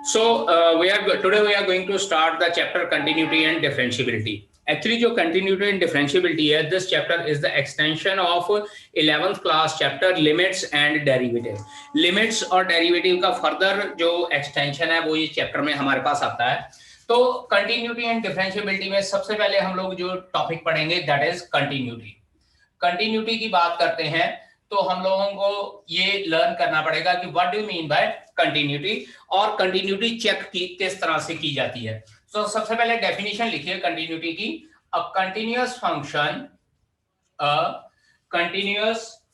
Today we are going to start the chapter continuity and differentiability. Actually, जो continuity and differentiability है, this chapter is the extension of 11th class chapter limits and derivative. Limits और derivative का further जो extension है वो इस chapter में हमारे पास आता है. तो continuity and differentiability में सबसे पहले हम लोग जो topic पढ़ेंगे that is continuity. Continuity की बात करते हैं तो हम लोगों को ये लर्न करना पड़ेगा कि what do you mean by continuity और कंटिन्यूटी चेक की किस तरह से की जाती है. तो सबसे पहले डेफिनेशन लिखिए कंटिन्यूटी की. अ कंटिन्यूअस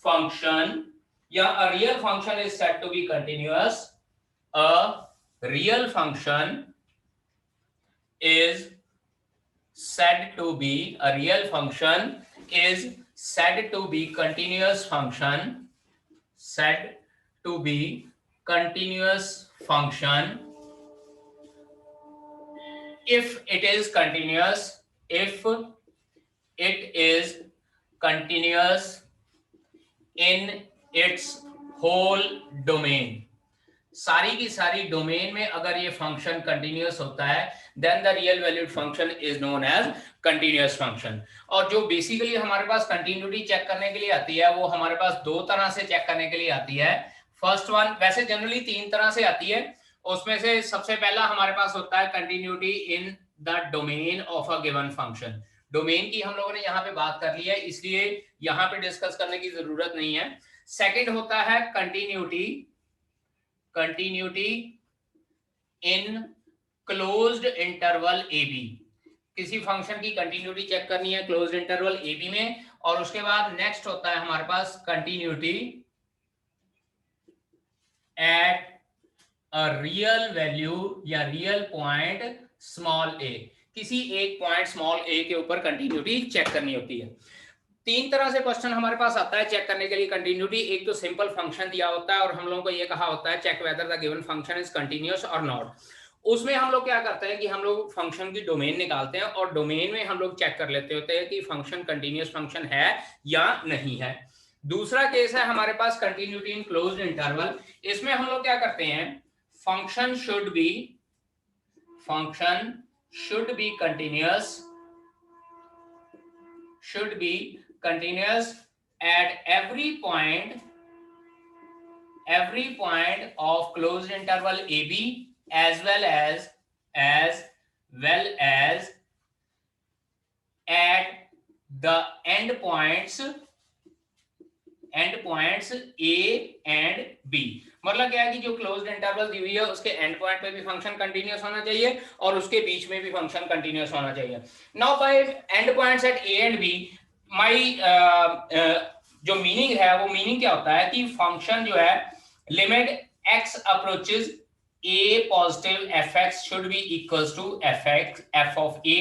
फंक्शन या a real function is said to be continuous. A real function is said to be continuous function if it is continuous in its whole domain. सारी की सारी डोमेन में अगर ये फंक्शन कंटिन्यूअस होता है then the real valued function is known as continuous function. और जो बेसिकली हमारे पास कंटिन्यूटी चेक करने के लिए आती है वो हमारे पास दो तरह से चेक करने के लिए आती है. फर्स्ट वन, वैसे जनरली तीन तरह से आती है. उसमें से सबसे पहला हमारे पास होता है continuity in the domain of a given function. Domain की हम लोगों ने यहाँ पे बात कर ली है इसलिए यहाँ पे डिस्कस करने की जरूरत नहीं है. सेकेंड होता है continuity in closed interval A B. किसी फंक्शन की कंटिन्यूटी चेक करनी है क्लोज्ड इंटरवल ए बी में. और उसके बाद नेक्स्ट होता है हमारे पास continuity at a real value या रियल पॉइंट स्मॉल ए. किसी एक पॉइंट स्मॉल ए के ऊपर कंटिन्यूटी चेक करनी होती है. तीन तरह से क्वेश्चन हमारे पास आता है चेक करने के लिए कंटिन्यूटी. एक तो सिंपल फंक्शन दिया होता है और हम लोगों को ये कहा होता है check whether the given function is continuous और नॉट. उसमें हम लोग क्या करते हैं कि हम लोग फंक्शन की डोमेन निकालते हैं और डोमेन में हम लोग चेक कर लेते होते हैं कि फंक्शन कंटिन्यूअस फंक्शन है या नहीं है. दूसरा केस है हमारे पास कंटिन्यूटी इन क्लोज्ड इंटरवल. इसमें हम लोग क्या करते हैं function should be continuous at every point of closed interval AB as well as at the end points A and B. मतलब क्या है कि जो क्लोज्ड इंटरवल दी हुई है उसके एंड पॉइंट पे भी फंक्शन कंटिन्यूअस होना चाहिए और उसके बीच में भी फंक्शन कंटिन्यूअस होना चाहिए. Now by end points at A and B जो मीनिंग है वो मीनिंग क्या होता है कि फंक्शन जो है limit x approaches a positive fx should be equals to f of a.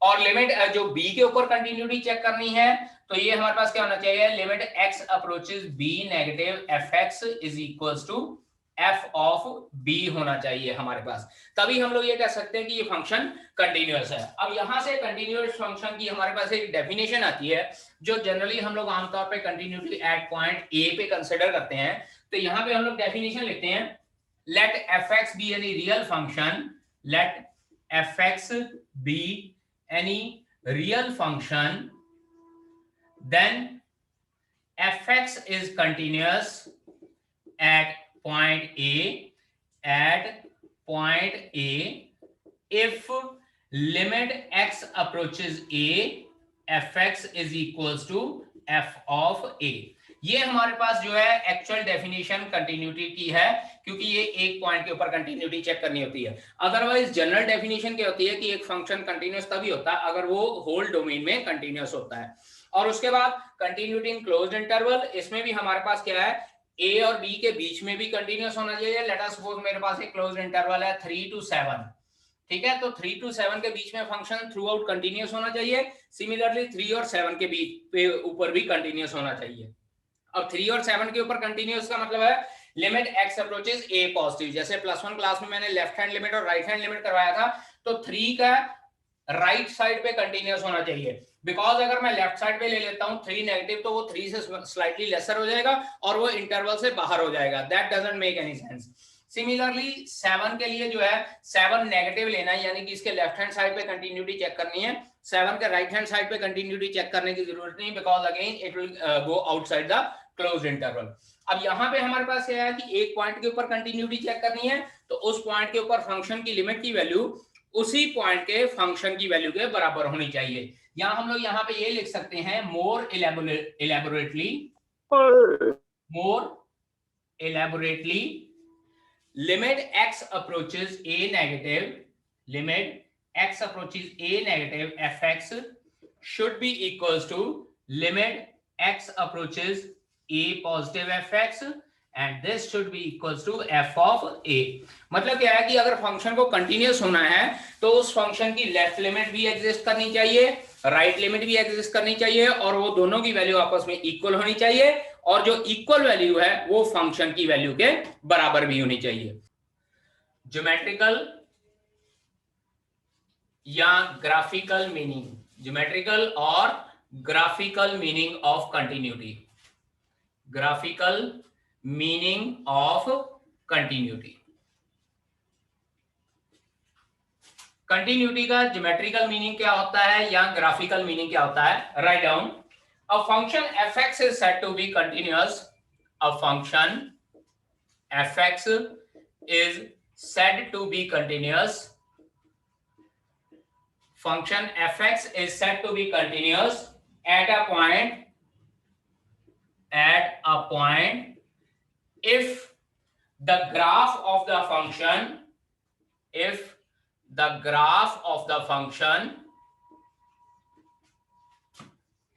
और लिमिट जो b के ऊपर कंटिन्यूटी चेक करनी है तो ये हमारे पास क्या होना चाहिए limit x approaches b negative fx is equals to f of b होना चाहिए हमारे पास. तभी हम लोग ये कह सकते हैं कि ये फंक्शन कंटिन्यूअस है. अब यहां से कंटिन्यूअस फंक्शन की हमारे पास एक डेफिनेशन आती है जो जनरली हम लोग आमतौर पे कंटिन्यूटी एट पॉइंट ए पे कंसीडर करते हैं. तो यहां पे हम लोग डेफिनेशन लिखते हैं let fx be any real function then fx is continuous at point A if limit x approaches A fx is equals to f of A. ये हमारे पास जो है एक्चुअल डेफिनेशन कंटिन्यूटी की है क्योंकि ये एक पॉइंट के ऊपर कंटिन्यूटी चेक करनी होती है. अदरवाइज जनरल डेफिनेशन क्या होती है कि एक फंक्शन कंटिन्यूअस तभी होता है अगर वो होल डोमेन में कंटिन्यूअस होता है. और उसके बाद कंटिन्यूटी इन क्लोज्ड इंटरवल. इसमें भी हमारे पास क्या है ए और बी के बीच में भी कंटिन्यूअस होना चाहिए. लेट अस सपोज मेरे पास एक क्लोज्ड इंटरवल है 3 to 7. ठीक है, तो 3 to 7 के बीच में फंक्शन थ्रू आउट कंटिन्यूअस होना चाहिए. सिमिलरली 3 और 7 के बीच पे ऊपर भी कंटिन्यूअस होना चाहिए. अब 3 और 7 के ऊपर कंटिन्यूअस का मतलब है limit x approaches a positive. जैसे +1 क्लास में मैंने लेफ्ट हैंड लिमिट और राइट हैंड लिमिट करवाया था तो 3 का राइट साइड पे कंटिन्यूअस होना चाहिए. बिकॉज अगर मैं लेफ्ट साइड पे ले लेता हूं 3 नेगेटिव तो वो 3 से स्लाइटली लेसर हो जाएगा और वो इंटरवल से बाहर हो जाएगा. That doesn't make any sense. Similarly 7 के लिए जो है 7 नेगेटिव लेना है, यानी कि इसके लेफ्ट हैंड साइड पे कंटिन्यूटी चेक करनी है। 7 के राइट हैंड साइड पे कंटिन्यूटी चेक करने की जरूरत नहीं, because again it will go outside the closed interval. अब यहाँ पे हमारे पास क्या है कि एक पॉइंट के ऊपर कंटिन्यूटी चेक करनी है, तो उस पॉइंट के ऊपर फंक्शन की लिमिट की वैल्यू उसी पॉइंट के फंक्शन की वैल्यू के बराबर होनी चाहिए। यहाँ हम लोग यहाँ पे ये लिख सकते हैं मोर elaborately limit x approaches a negative fx should be equals to limit x approaches a positive fx and this should be equals to f of a। मतलब क्या है कि अगर फंक्शन को कंटिन्यूअस होना है तो उस फंक्शन की लेफ्ट लिमिट भी एग्जिस्ट करनी चाहिए, राइट लिमिट भी एग्जिस्ट करनी चाहिए, और वो दोनों की वैल्यू आपस में इक्वल होनी चाहिए, और जो इक्वल वैल्यू है वो फंक्शन की वैल्यू के बराबर भी होनी चाहिए। ज्योमेट्रिकल या ग्राफिकल मीनिंग, ज्योमेट्रिकल और graphical meaning of continuity, graphical meaning of continuity. Continuity का ज्योमेट्रिकल मीनिंग क्या होता है या ग्राफिकल मीनिंग क्या होता है? Write down, a function fx is said to be continuous, a function fx is said to be continuous, function fx is said to be continuous at a point if the graph of the function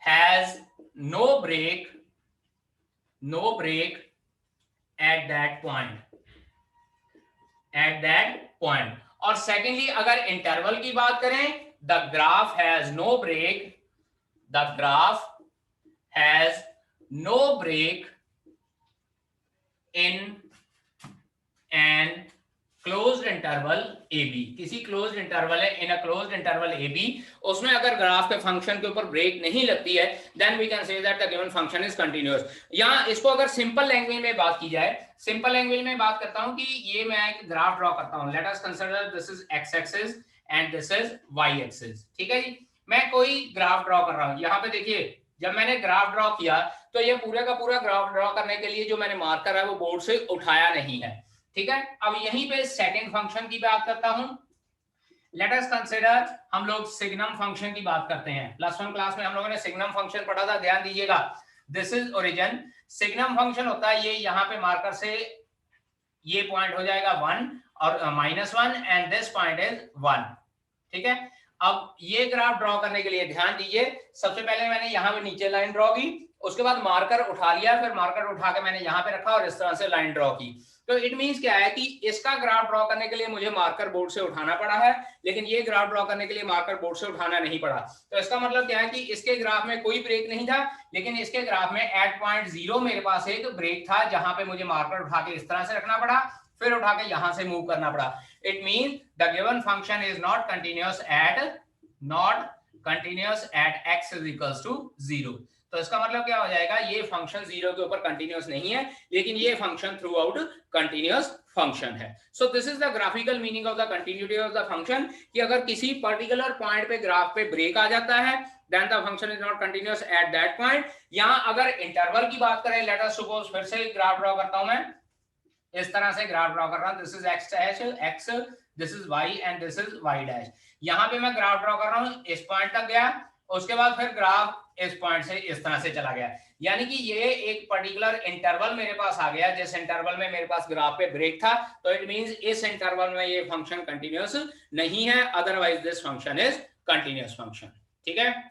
has no break at that point, और secondly अगर interval की बात करें, the graph has no break in an closed interval AB, किसी closed interval है, इन a closed interval AB, उसमें अगर graph के फंक्शन के ऊपर ब्रेक नहीं लगती है, then we can say that the given function is continuous. यहाँ इसको अगर सिंपल लैंग्वेज में बात की जाए, सिंपल लैंग्वेज में बात करता हूं कि ये मैं एक ग्राफ ड्रॉ करता हूं, late us consider this is x axis and this is y axis. ठीक है जी, मैं कोई ग्राफ ड्रॉ कर रहा हूं। यहाँ पे देखिए, जब मैंने ग्राफ ड्रॉ किया तो ये पूरे का पूरा ग्राफ ड्रॉ करने के लिए जो मैंने मार्कर है वो बोर्ड से उठाया नहीं है। ठीक है, अब यहीं पे सेकंड फंक्शन की बात करता हूं। लेट अस कंसीडर, हम लोग सिग्नम फंक्शन की बात करते हैं। +1 क्लास में हम लोगों ने सिग्नम फंक्शन पढ़ा था, ध्यान दीजिएगा। This is origin, signum function होता है ये, यहाँ पे मार्कर से ये पॉइंट हो जाएगा 1 और -1 एंड दिस पॉइंट इज 1। ठीक है, अब ये ग्राफ ड्रॉ करने के लिए ध्यान दीजिए, सबसे पहले मैंने यहाँ पे नीचे लाइन ड्रॉ की, उसके बाद मार्कर उठा लिया, फिर मार्कर उठा के मैंने यहाँ पे रखा और इस तरह से लाइन ड्रॉ की। तो इट मींस क्या है कि इसका ग्राफ ड्रॉ करने के लिए मुझे मार्कर बोर्ड से उठाना पड़ा है, लेकिन ये ग्राफ ड्रॉ करने के लिए मार्कर बोर्ड से उठाना नहीं पड़ा। तो इसका मतलब क्या है कि इसके ग्राफ में कोई ब्रेक नहीं था, लेकिन इसके ग्राफ में एट पॉइंट 0 मेरे पास एक ब्रेक था, जहां पे मुझे मार्कर उठा के इस तरह से रखना पड़ा, फिर उठा के यहां से मूव करना पड़ा। It means the given function is not continuous at x is equals to 0। तो इसका मतलब क्या हो जाएगा, ये फंक्शन 0 के ऊपर कंटिन्यूअस नहीं है, लेकिन ये function throughout continuous function है। So this is the graphical meaning of the continuity of the function, कि अगर किसी पर्टिकुलर पॉइंट पे ग्राफ पे ब्रेक आ जाता है, then the function is not continuous at that point. यहां अगर इंटरवल की बात करें, लेट अस सपोज, फिर से ग्राफ ड्रॉ करता हूं मैं, इस तरह से ग्राफ ड्रॉ कर रहा हूं, this is x dash, x, this is y and this is y dash. यहां पे मैं ग्राफ ड्रॉ कर रहा हूं, इस पॉइंट तक गया, उसके बाद फिर ग्राफ इस पॉइंट से इस तरह से चला गया, यानी कि ये एक पर्टिकुलर इंटरवल मेरे पास आ गया, जिस इंटरवल में मेरे पास ग्राफ पे ब्रेक था। तो इट मींस इस इंटरवल में ये फंक्शन कंटीन्यूअस नहीं है, otherwise this function is continuous function. ठीक है,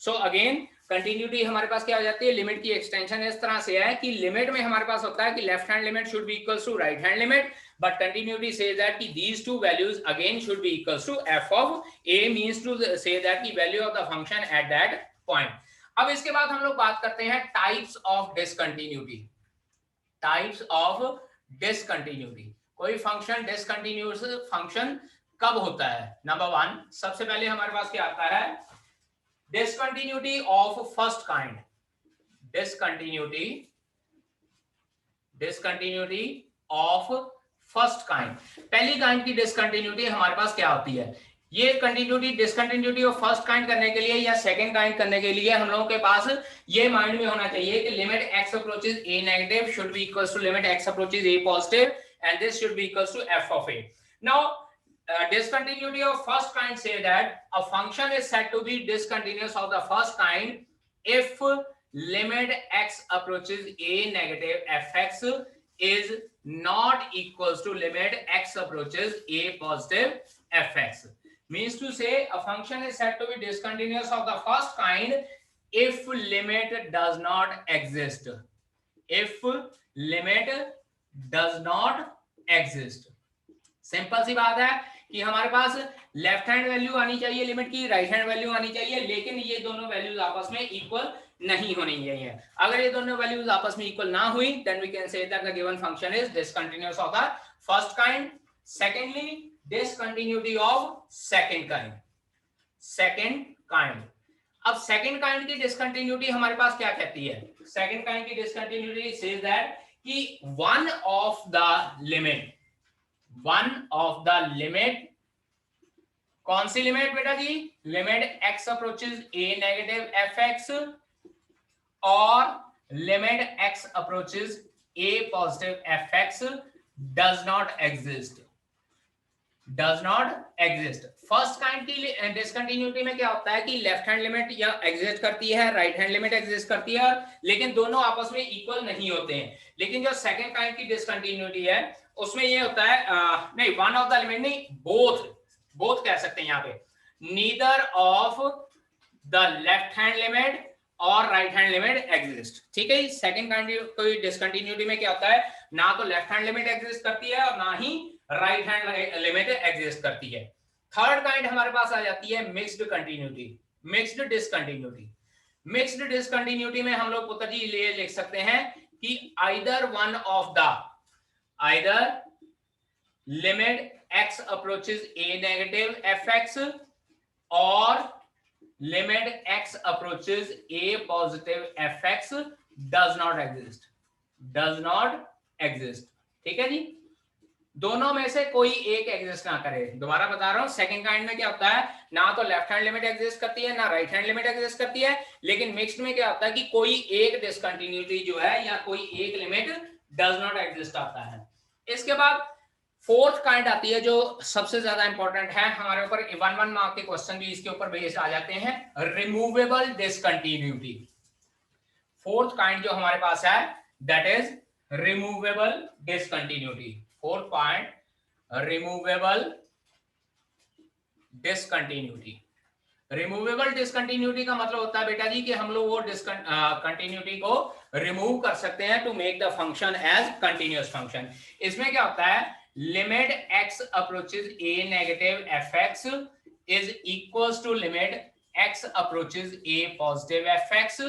सो अगेन कंटिन्यूटी हमारे पास क्या हो जाती है, लिमिट की एक्सटेंशन इस तरह से है कि लिमिट में हमारे पास होता है कि left hand limit should be equals to right hand limit, but continuity says that कि these two values again should be equals to f of a, means to say that the value of the function at that point। अब इसके बाद हम लोग बात करते हैं types of discontinuity. Types of discontinuity, कोई फंक्शन डिसकंटिन्यूअस फंक्शन कब होता है? नंबर 1, सबसे पहले हमारे पास क्या आता है, discontinuity of first kind, discontinuity of first kind, पहली काइंड की डिसकंटिन्यूटी हमारे पास क्या होती है? ये continuity discontinuity of first kind करने के लिए या सेकंड काइंड करने के लिए हम लोगों के पास ये माइंड में होना चाहिए कि limit x approaches a negative should be equals to limit x approaches a positive and this should be equals to f of a. Now discontinuity of first kind say that a function is said to be discontinuous of the first kind if limit x approaches a negative fx is not equals to limit x approaches a positive fx. Means to say a function is said to be discontinuous of the first kind if limit does not exist. If limit does not exist. Simple सी बात है कि हमारे पास left hand value आनी चाहिए limit की, right hand value आनी चाहिए, लेकिन ये दोनों वैल्यूज आपस में इक्वल नहीं होनी चाहिए. अगर ये दोनों वैल्यूज आपस में इक्वल ना हुई then we can say that the given function is discontinuous of the first kind. Secondly discontinuity of second kind. Second kind, अब सेकंड काइंड की डिसकंटिन्यूटी हमारे पास क्या कहती है? सेकंड काइंड की डिसकंटिन्यूटी सेज दैट कि वन ऑफ द लिमिट, कौन सी लिमिट बेटा जी? Limit x approaches a negative fx और limit x approaches a positive fx does not exist. First kind की डिसकंटिन्यूटी में क्या होता है कि लेफ्ट हैंड लिमिट या एग्जिस्ट करती है, राइट हैंड लिमिट एग्जिस्ट करती है, लेकिन दोनों आपस में इक्वल नहीं होते हैं. लेकिन जो सेकंड काइंड की डिसकंटिन्यूटी है उसमें ये होता है नहीं, वन ऑफ द लिमिट नहीं, बोथ कह सकते हैं यहाँ पे. Neither of the left hand limit और राइट हैंड लिमिट एग्जिस्ट. ठीक है, सेकंड काइंड की डिसकंटिन्यूटी में क्या होता है? ना तो लेफ्ट हैंड लिमिट एग्जिस्ट करती है और ना ही राइट हैंड लिमिट एग्जिस्ट करती है. थर्ड काइंड हमारे पास आ जाती है mixed continuity, mixed discontinuity. Mixed discontinuity में हम लोग पुत्र जी ये लिख सकते हैं कि either limit x approaches a negative fx or limit x approaches a positive fx does not exist. ठीक है जी, दोनों में से कोई एक एग्जिस्ट ना करे. दोबारा बता रहा हूं, सेकंड काइंड में क्या होता है? ना तो लेफ्ट हैंड लिमिट एग्जिस्ट करती है ना राइट हैंड लिमिट एग्जिस्ट करती है, लेकिन मिक्स्ड में क्या होता है कि कोई एक डिसकंटिन्यूटी जो है या कोई एक लिमिट डज नॉट एग्जिस्ट आता है. इसके बाद फोर्थ काइंड आती है जो सबसे ज्यादा इंपॉर्टेंट है हमारे ऊपर. 1 मार्क के क्वेश्चन भी इसके ऊपर बेस्ड आ जाते हैं. Removable discontinuity. फोर्थ काइंड जो हमारे पास है that is removable discontinuity. Fourth point, removable discontinuity. Removable discontinuity का मतलब होता है बेटा जी कि हम लोग वो कंटिन्यूटी को रिमूव कर सकते हैं to make the function as continuous function. इसमें क्या होता है? Limit x approaches a negative fx is equals to limit x approaches a positive fx,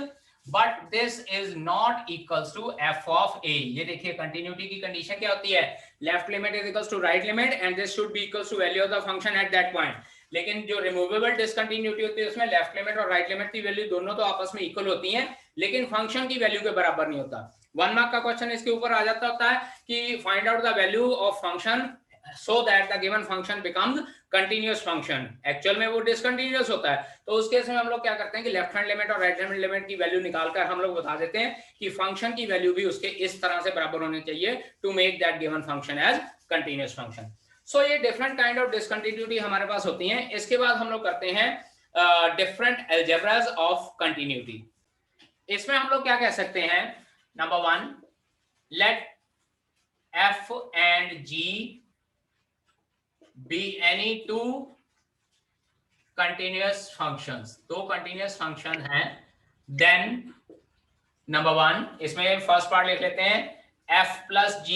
but this is not equals to f of a. ये देखिए continuity की condition क्या होती है? Left limit is equals to right limit and this should be equals to value of the function at that point. लेकिन जो removable discontinuity होती है उसमें लेफ्ट लिमिट और राइट लिमिट की वैल्यू दोनों तो आपस में इक्वल होती हैं, लेकिन फंक्शन की वैल्यू के बराबर नहीं होता. 1 मार्क का क्वेश्चन इसके ऊपर आ जाता होता है कि find out the value of function so that the given function becomes continuous function. Actual में वो डिसकंटिन्यूअस होता है, तो उस केस में हम लोग क्या करते हैं कि लेफ्ट हैंड लिमिट और राइट हैंड लिमिट की वैल्यू निकालकर हम लोग बता देते हैं कि फंक्शन की वैल्यू भी उसके इस तरह से बराबर होनी चाहिए to make that given function as continuous function. So ये डिफरेंट काइंड ऑफ डिसकंटिन्यूटी हमारे पास होती हैं. इसके बाद हम लोग करते हैं डिफरेंट अलजेब्रास ऑफ कंटिन्यूटी. इसमें हम लोग क्या कह सकते हैं? Number 1, let f and g be any two continuous functions. दो continuous function हैं. Then नंबर 1, इसमें फर्स्ट पार्ट लिख लेते हैं f plus g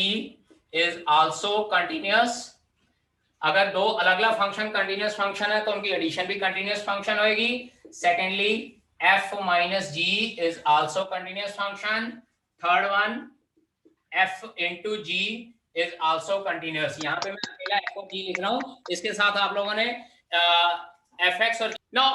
is also continuous. अगर दो अलग अलग फंक्शन कंटिन्यूअस फंक्शन है तो उनकी एडिशन भी कंटिन्यूअस फंक्शन होगी. Secondly f minus g is also continuous function. Third one f into g is also continuous. यहाँ पे मैं अकेला f और g लिख रहा हूँ, इसके साथ आप लोगों ने fx और now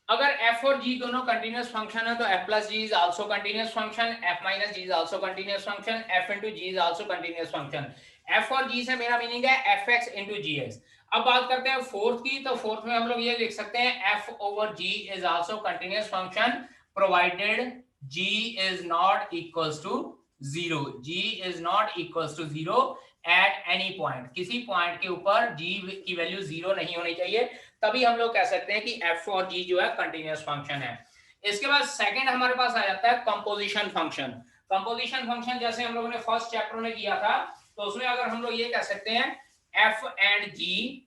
अगर f और g दोनों कंटिन्यूअस फंक्शन है तो f plus g is also continuous function, f minus g is also continuous function, f into g is also continuous function. F और जी से मेरा मीनिंग है एफ एक्स इंटू जी x. अब बात करते हैं फोर्थ की, तो फोर्थ में हम लोग ये लिख सकते हैं F over G is also continuous function provided G is not equals to zero. G is not equals to zero at any point, किसी पॉइंट के ऊपर जी की वैल्यू जीरो नहीं होनी चाहिए, तभी हम लोग कह सकते हैं कि एफ और जी जो है कंटिन्यूअस फंक्शन है। इसके बाद सेकंड हमारे पास आ जाता है कंपोजिशन फंक्शन। कंपोजिशन फंक्शन जैसे हम लोगों ने फर्स्ट चैप्टर में किया था, तो उसमें अगर हम लोग ये कह सकते हैं F and G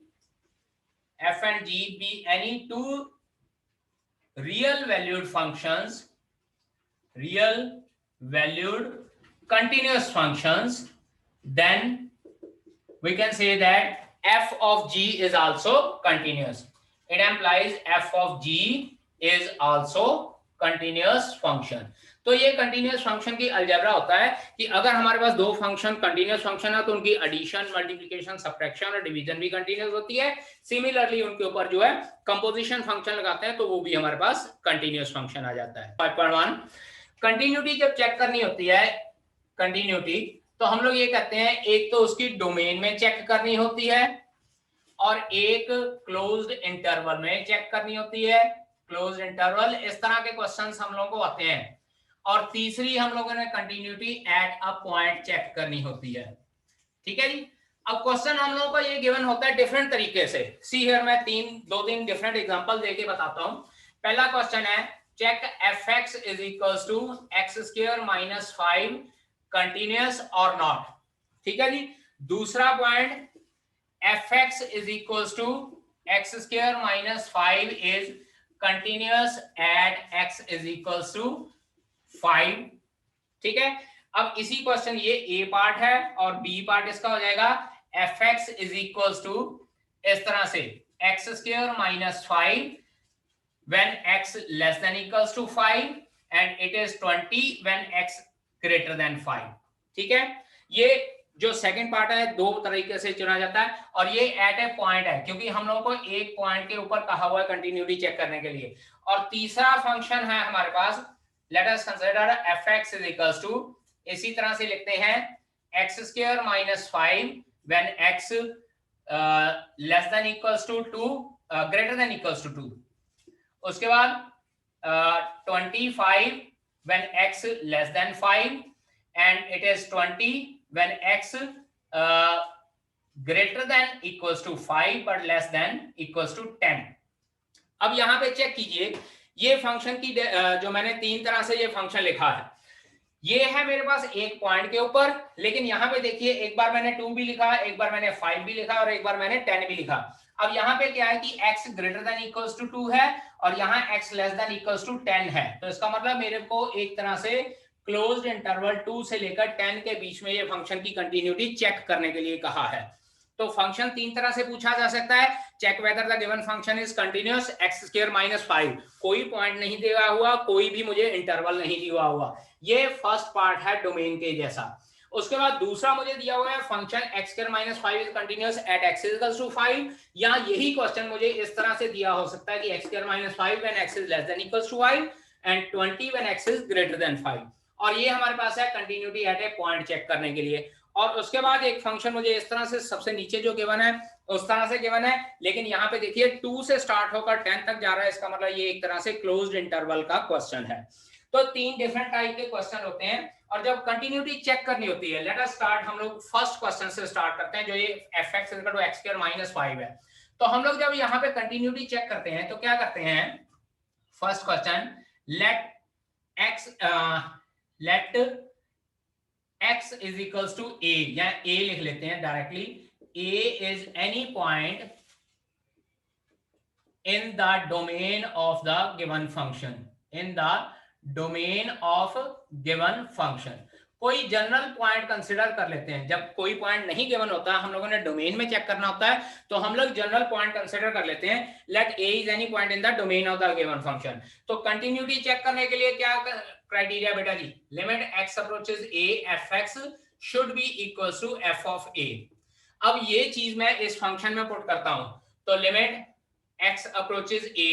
be any two real valued functions, real valued continuous functions, then we can say that f of g is also continuous. It implies f of g is also continuous function. तो ये continuous function की algebra होता है कि अगर हमारे पास दो function continuous function है तो उनकी एडिशन, मल्टीप्लिकेशन, सब्ट्रैक्शन और डिवीजन भी कंटिन्यूअस होती है। सिमिलरली उनके ऊपर जो है कंपोजिशन फंक्शन लगाते हैं तो वो भी हमारे पास कंटिन्यूअस फंक्शन आ जाता है। 5.1 कंटिन्यूटी जब चेक करनी होती है, कंटिन्यूटी तो हम लोग ये कहते हैं एक तो उसकी डोमेन में चेक करनी होती है और एक क्लोज्ड इंटरवल में चेक करनी होती है। क्लोज्ड इंटरवल, इस तरह के क्वेश्चंस हम लोगों को आते हैं। और तीसरी हम लोगों ने continuity at a point check करनी होती है। ठीक है जी। अब क्वेश्चन हम लोगों को ये गिवन होता है डिफरेंट तरीके से। सी हियर मैं दो तीन डिफरेंट एग्जांपल देके बताता हूं। पहला क्वेश्चन है check fx is equals to x square minus 5 continuous or not। ठीक है जी। दूसरा point fx is equals to x square minus 5 is continuous at x is equals to 5। ठीक है। अब इसी क्वेश्चन ये a पार्ट है और b पार्ट इसका हो जाएगा fx is equals to इस तरह से x square minus 5 when x less than equals to 5 and it is 20 when x greater than 5। ठीक है। ये जो सेकंड पार्ट है दो तरीके से चुना जाता है और ये एट ए पॉइंट है क्योंकि हम लोगों को एक पॉइंट के ऊपर कहा हुआ है कंटिन्यूटी चेक करने के लिए। और तीसरा फंक्शन है हमारे पास, let us consider fx is equals to, इसी तरह से लिखते हैं x square minus 5 when x less than equals to 2 greater than equals to 2। उसके बाद 25 when x less than 5 and it is 20 when x greater than equals to 5 but less than equals to 10। अब यहां पे check कीजिए ये function की जो मैंने तीन तरह से ये फंक्शन लिखा है, ये है मेरे पास एक पॉइंट के ऊपर, लेकिन यहाँ पे देखिए एक बार मैंने 2 भी लिखा, एक बार मैंने 5 भी लिखा और एक बार मैंने 10 भी लिखा। अब यहाँ पे क्या है कि x greater than equals to 2 है और यहाँ x less than equals to 10 है। तो इसका मतलब मेरे को एक तरह से क्लोज्ड इंटरवल 2 से लेकर 10 के बीच में ये फंक्शन की कंटिन्यूटी चेक करने के लिए कहा है। तो फंक्शन तीन तरह से पूछा जा सकता है। Check whether the given function is continuous x square minus 5, कोई पॉइंट नहीं दिया हुआ, कोई भी मुझे इंटरवल नहीं दिया हुआ, ये फर्स्ट पार्ट है डोमेन के जैसा। उसके बाद दूसरा मुझे दिया हुआ है function x square minus 5 is continuous at x is equal to 5। यहाँ यही क्वेश्चन मुझे इस तरह से दिया हो सकता है कि x square minus 5 when x is less than equal to 5 and 20 when x is greater than 5। और ये हमारे पास है continuity at a point check करने के लिए। और उसके बाद एक फंक्शन मुझे इस तरह से सबसे नीचे जो गिवन है उस तरह से गिवन है, लेकिन यहाँ पे देखिए 2 से स्टार्ट होकर 10 तक जा रहा है, इसका मतलब ये एक तरह से क्लोज्ड इंटरवल का क्वेश्चन है। तो तीन डिफरेंट टाइप के क्वेश्चन होते हैं और जब कंटिन्यूटी चेक करनी होती है, लेट अस स्टार्ट, हम लोग फर्स्ट क्वेश्चन से स्टार्ट करते हैं जो ये fx equal to x square minus 5 है। तो हम लोग जब यहाँ पे कंटिन्यूटी चेक करते हैं तो क्या करते हैं, first question let x is equals to a, या a लिख लेते हैं directly, a is any point in the domain of the given function, in the domain of given function। कोई जनरल पॉइंट कंसीडर कर लेते हैं। जब कोई पॉइंट नहीं गिवन होता, हम लोगों ने डोमेन में चेक करना होता है, तो हम लोग जनरल पॉइंट कंसीडर कर लेते हैं। Let a is any point in the domain of the given function। तो कंटिन्यूटी चेक करने के लिए क्या क्राइटेरिया बेटा जी, limit x approaches a fx should be equals to f of a। अब ये चीज मैं इस फंक्शन में पुट करता हूं, तो limit x approaches a,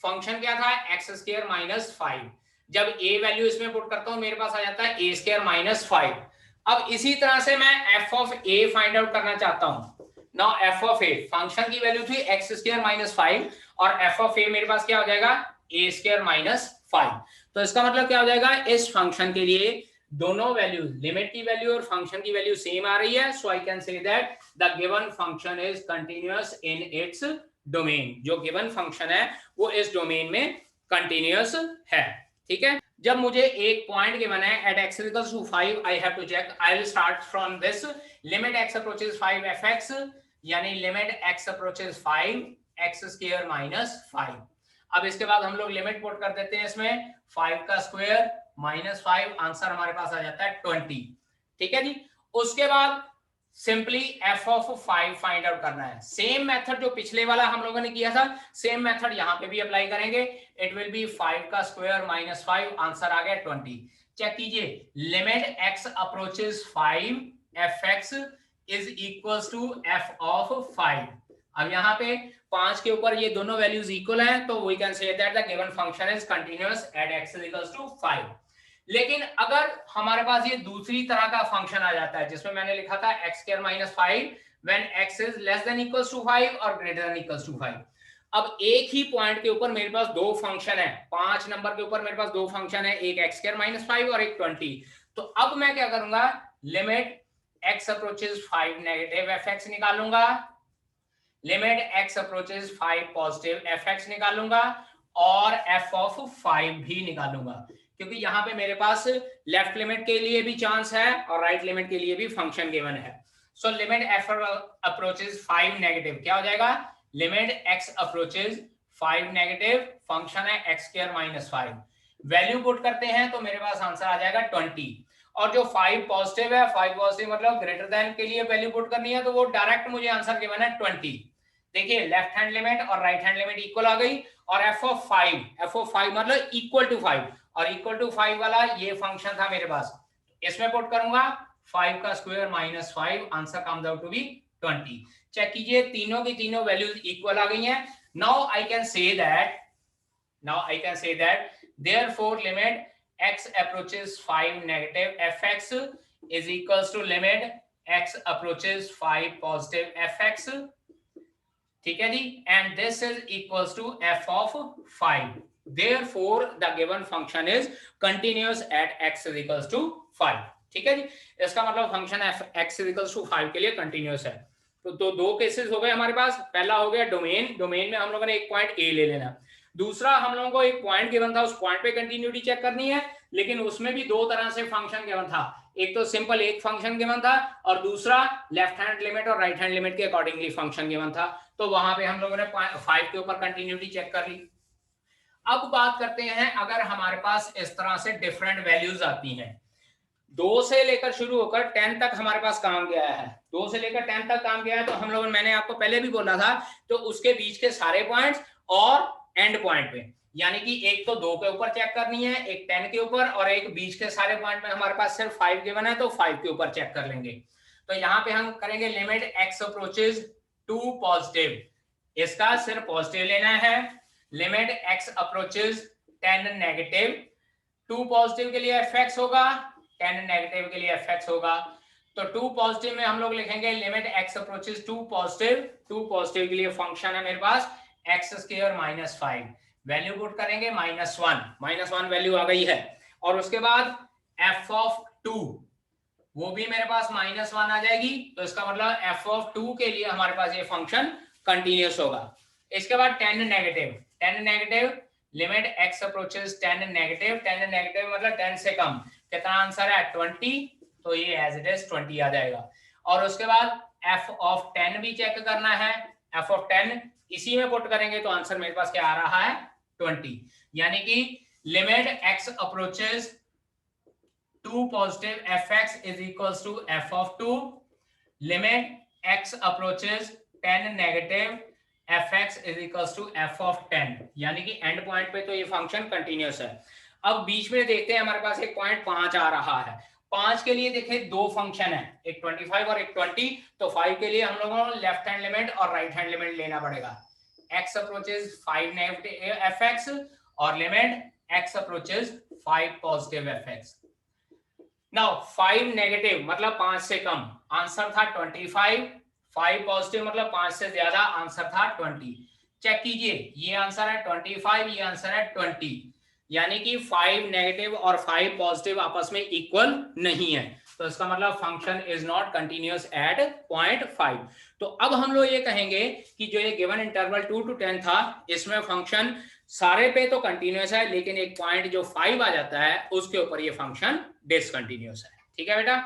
function क्या था x स्क्वायर माइनस 5, जब a वैल्यू इसमें पुट करता हूं मेरे पास आ जाता है a स्क्वायर माइनस 5। अब इसी तरह से मैं F of A find out करना चाहता हूं। Now F of A, function की वैल्यू थी एक्स स्क्वायर माइनस 5 और एफ ऑफ ए मेरे पास क्या हो जाएगा, ए स्क्वायर माइनस 5। तो इसका मतलब क्या हो जाएगा, इस फंक्शन के लिए दोनों वैल्यू, लिमिट की वैल्यू और फंक्शन की वैल्यू सेम आ रही है। So I can say that the given function is continuous in its domain. जो गिवन फंक्शन है वो इस डोमेन में कंटिन्यूअस है। ठीक है, जब मुझे एक पॉइंट गिवन है at x equals to 5, I have to check, I will start from this limit x approaches 5 fx, यानी limit x approaches 5 x square minus 5। अब इसके बाद हम लोग लिमिट पुट कर देते हैं इसमें, 5 का स्क्वायर माइनस 5, आंसर हमारे पास आ जाता है 20। ठीक है जी, उसके बाद simply F of 5 find out करना है। सेम मेथड जो पिछले वाला हम लोगों ने किया था, सेम मेथड यहां पे भी अप्लाई करेंगे। इट विल बी 5 का स्क्वायर माइनस 5, आंसर आ गया 20। चेक कीजिए, limit x approaches 5 fx is equals to f of 5। अब यहाँ पे 5 के ऊपर ये दोनों वैल्यूज इक्वल हैं, तो we can say that the given function is continuous at x is equals to 5। लेकिन अगर हमारे पास ये दूसरी तरह का फंक्शन आ जाता है जिसमें मैंने लिखा था x square minus 5 when x is less than equals to 5 और ग्रेटर देन इक्वल्स टू 5। अब एक ही पॉइंट के ऊपर मेरे पास दो फंक्शन है, 5 नंबर के ऊपर मेरे पास दो फंक्शन है, एक x स्क्वायर माइनस 5 और एक 20। तो अब मैं क्या करूंगा, limit x approaches 5 negative fx निकालूंगा, limit x approaches 5 positive fx निकालूंगा और f ऑफ 5 भी निकालूंगा, क्योंकि यहां पे मेरे पास लेफ्ट लिमिट के लिए भी चांस है और राइट लिमिट के लिए भी फंक्शन गिवन है। So limit f approaches 5 negative क्या हो जाएगा, limit x approaches 5 negative, function है x square minus 5, value put करते हैं तो मेरे पास आंसर आ जाएगा 20। और जो 5 पॉजिटिव है, 5 पॉजिटिव मतलब ग्रेटर देन के लिए वैल्यू पुट करनी है, तो वो डायरेक्ट मुझे आंसर गिवन है 20। देखिए लेफ्ट हैंड लिमिट और राइट हैंड लिमिट इक्वल आ गई, और f ऑफ 5 मतलब इक्वल टू 5, और इक्वल टू 5 वाला ये फंक्शन था मेरे पास, इसमें पुट करूंगा 5 का square minus 5, answer comes out to be 20। Check कीजिए, तीनों की तीनों वैल्यूज इक्वल आ गई हैं। Now I can say that therefore limit x approaches 5 negative fx is equals to limit x approaches 5 positive fx। ठीक है जी, and this is equals to f of 5। therefore the given function is continuous at x is equals to 5। ठीक है जी, इसका मतलब function x is equals to 5 के लिए continuous है। तो दो केसेस हो गए हमारे पास, पहला हो गया डोमेन, डोमेन में हम लोगों ने एक पॉइंट ए ले लेना, दूसरा हम लोगों को एक पॉइंट गिवन था, उस पॉइंट पे कंटिन्यूटी चेक करनी है, लेकिन उसमें भी दो तरह से फंक्शन गिवन था, एक तो सिंपल एक फंक्शन गिवन था और दूसरा लेफ्ट हैंड लिमिट और राइट हैंड लिमिट के अकॉर्डिंगली फंक्शन गिवन था। तो वहां पे हम लोगों ने 5 के ऊपर कंटिन्यूटी चेक कर ली। अब बात करते हैं, अगर हमारे पास इस तरह से डिफरेंट वैल्यूज आती हैं, 2 से लेकर शुरू होकर 10 तक हमारे पास काम गया है, 2 से लेकर 10 तक काम गया है, तो हम लोगों ने, मैंने आपको पहले भी बोला था, तो उसके बीच के सारे पॉइंट्स और एंड पॉइंट पे, यानी कि एक तो 2 के ऊपर चेक करनी है, एक 10 के ऊपर, और एक बीच के सारे पॉइंट में हमारे पास सिर्फ 5 गिवन है, तो 5 के ऊपर चेक कर लेंगे। तो यहाँ पे हम करेंगे लिमिट x अप्रोचेस 2 पॉजिटिव, इसका सिर्फ पॉजिटिव लेना है, limit x approaches 10 negative, 2 positive के लिए fx होगा, 10 नेगेटिव के लिए fx होगा। तो 2 पॉजिटिव में हम लोग लिखेंगे limit x approaches 2 positive, 2 positive के लिए फंक्शन है मेरे पास x square minus 5, value put करेंगे -1 वैल्यू आ गई है, और उसके बाद f ऑफ 2 वो भी मेरे पास -1 आ जाएगी, तो इसका मतलब f ऑफ 2 के लिए हमारे पास ये फंक्शन कंटिन्यूअस होगा। इसके बाद 10 negative limit x approaches 10 negative मतलब 10 से कम, कितना आंसर है 20, तो ये एज इट इज 20 आ जाएगा। और उसके बाद f ऑफ 10 भी चेक करना है, f ऑफ 10 इसी में पुट करेंगे तो आंसर मेरे पास क्या आ रहा है 20, यानी कि limit x approaches 2 positive fx is equals to f of 2, limit x approaches 10 negative fx is equals to f of 10, यानी कि एंड पॉइंट पे तो ये फंक्शन कंटिन्यूअस है। अब बीच में देखते हैं, हमारे पास एक पॉइंट 5 आ रहा है, 5 के लिए देखिए दो फंक्शन है, एक 25 और एक 20, तो 5 के लिए हम लोगों को लेफ्ट हैंड लिमिट और राइट हैंड लिमिट लेना पड़ेगा, x अप्रोचेस 5 नेगेटिव fx और limit x approaches 5 positive fx। Now 5 negative मतलब 5 से कम, आंसर था 25, 5 पॉजिटिव मतलब 5 से ज्यादा, आंसर था 20। चेक कीजिए, ये आंसर है 25, ये आंसर है 20, यानी कि 5 नेगेटिव और 5 पॉजिटिव आपस में इक्वल नहीं है, तो इसका मतलब function is not continuous eight 0.5। तो अब हम लोग ये कहेंगे कि जो ये गिवन इंटरवल 2 to 10 था, इसमें फंक्शन सारे पे तो कंटिन्यूअस है, लेकिन एक पॉइंट जो 5 आ जाता है उसके ऊपर ये फंक्शन डिसकंटिन्यूअस है। ठीक है बेटा।